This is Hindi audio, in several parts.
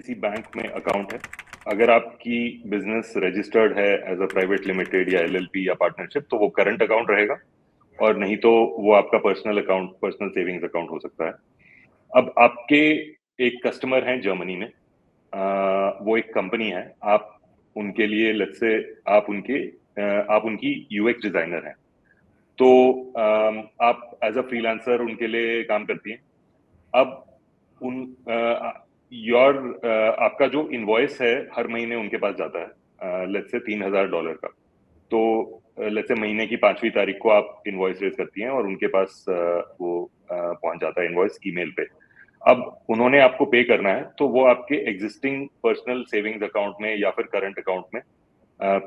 किसी बैंक में अकाउंट है, अगर आपकी बिजनेस रजिस्टर्ड है एज अ प्राइवेट लिमिटेड या एलएलपी या पार्टनरशिप, तो वो करंट अकाउंट रहेगा, और नहीं तो वो आपका personal account, personal savings account हो सकता है। अब आपके एक कस्टमर हैं जर्मनी में, वो एक कंपनी है, आप उनके लिए लेट्स से आप उनकी यूएक्स डिजाइनर हैं, तो आप एज अ फ्रीलांसर उनके लिए काम करती हैं। अब उन योर आपका जो इनवॉइस है हर महीने उनके पास जाता है, लेट्स से $3,000 का। तो लेट्स से महीने की 5वीं तारीख को आप इनवॉइस रेज करती हैं और उनके पास वो पहुंच जाता है इनवॉइस ईमेल पे। अब उन्होंने आपको पे करना है, तो वो आपके एग्जिस्टिंग पर्सनल सेविंग्स अकाउंट में या फिर करंट अकाउंट में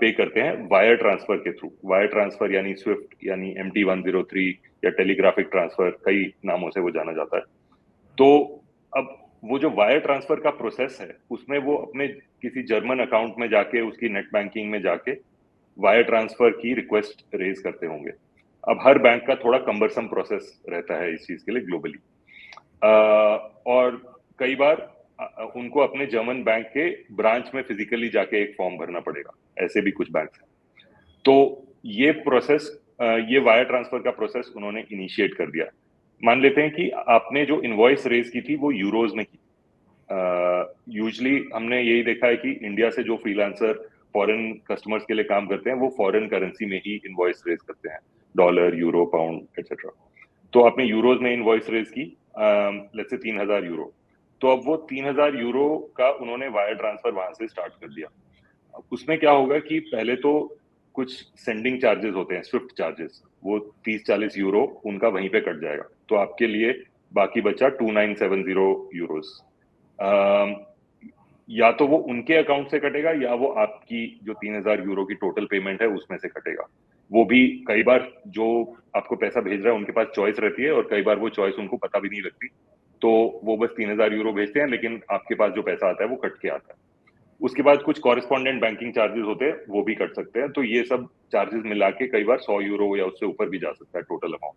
पे करते हैं वायर ट्रांसफर के थ्रू। वायर ट्रांसफर यानी स्विफ्ट, यानी MT103 या टेलीग्राफिक ट्रांसफर, कई नामों से वो जाना जाता है। तो अब वो जो वायर ट्रांसफर का प्रोसेस है, उसमें वो अपने किसी जर्मन अकाउंट में जाके, उसकी नेट बैंकिंग में जाके वायर ट्रांसफर की रिक्वेस्ट रेज करते होंगे। अब हर बैंक का थोड़ा कम्बरसम प्रोसेस रहता है इस चीज के लिए ग्लोबली, और कई बार उनको अपने जर्मन बैंक के ब्रांच में फिजिकली जाके एक फॉर्म भरना पड़ेगा, ऐसे भी कुछ बैंक हैं। तो ये प्रोसेस, ये वायर ट्रांसफर का प्रोसेस उन्होंने इनिशिएट कर दिया। मान लेते हैं कि आपने जो इनवॉइस रेज की थी वो यूरोज में की। यूजली हमने यही देखा है कि इंडिया से जो फ्रीलांसर फॉरेन कस्टमर्स के लिए काम करते हैं, वो फॉरेन करेंसी में ही इनवॉइस रेज करते हैं, डॉलर, यूरो, पाउंड एक्सेट्रा। तो आपने यूरोज में इनवॉइस रेज की, लेट्स से €3,000। तो अब वो €3,000 का उन्होंने वायर ट्रांसफर वहां से स्टार्ट कर दिया। अब उसमें क्या होगा कि पहले तो कुछ सेंडिंग चार्जेस होते हैं, स्विफ्ट चार्जेस, वो €30-40 उनका वहीं पे कट जाएगा। तो आपके लिए बाकी बचा €2,970। या तो वो उनके अकाउंट से कटेगा, या वो आपकी जो €3,000 की टोटल पेमेंट है उसमें से कटेगा। वो भी कई बार जो आपको पैसा भेज रहा है उनके पास चॉइस रहती है, और कई बार वो चॉइस उनको पता भी नहीं लगती, तो वो बस €3,000 भेजते हैं, लेकिन आपके पास जो पैसा आता है वो कट के आता है। उसके बाद कुछ कॉरेस्पॉन्डेंट बैंकिंग चार्जेस होते हैं, वो भी कट सकते हैं। तो ये सब चार्जेस मिला के कई बार €100 या उससे ऊपर भी जा सकता है टोटल अमाउंट।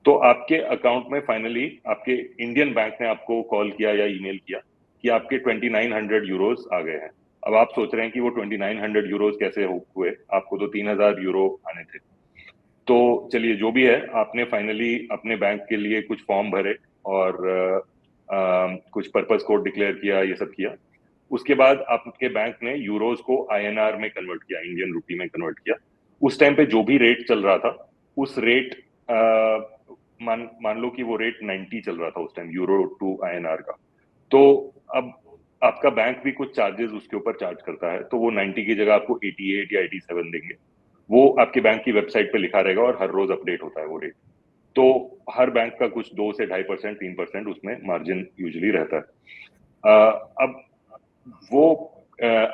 तो आपके अकाउंट में फाइनली आपके इंडियन बैंक ने आपको कॉल किया या ईमेल किया कि आपके €2,900 आ गए हैं। अब आप सोच रहे हैं कि वो €2,900 कैसे हुए, आपको तो €3,000 आने थे। तो चलिए, जो भी है, आपने फाइनली अपने बैंक के लिए कुछ फॉर्म भरे और कुछ पर्पस कोड डिक्लेयर किया, ये सब किया। उसके बाद आपके बैंक ने यूरोज को INR में कन्वर्ट किया, इंडियन रुपी में कन्वर्ट किया। उस टाइम पे जो भी रेट चल रहा था, उस रेट मान लो कि वो रेट 90 चल रहा था उस टाइम, यूरो टू INR का। तो अब आपका बैंक भी कुछ चार्जेस उसके ऊपर चार्ज करता है, तो वो 90 की जगह आपको 88 या 87 देंगे। वो आपके बैंक की वेबसाइट पे लिखा रहेगा और हर रोज अपडेट होता है वो रेट। तो हर बैंक का कुछ 2 से 2.5%, 3% उसमें मार्जिन यूजुअली रहता है। अब वो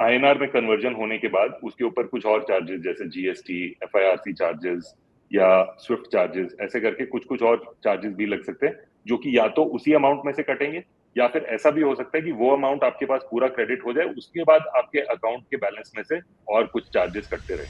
INR में कन्वर्जन होने के बाद उसके ऊपर कुछ और चार्जेस, जैसे GST, FIRC चार्जेस या स्विफ्ट चार्जेस, ऐसे करके कुछ कुछ और चार्जेस भी लग सकते हैं, जो कि या तो उसी अमाउंट में से कटेंगे, या फिर ऐसा भी हो सकता है कि वो अमाउंट आपके पास पूरा क्रेडिट हो जाए, उसके बाद आपके अकाउंट के बैलेंस में से और कुछ चार्जेस कटते रहे।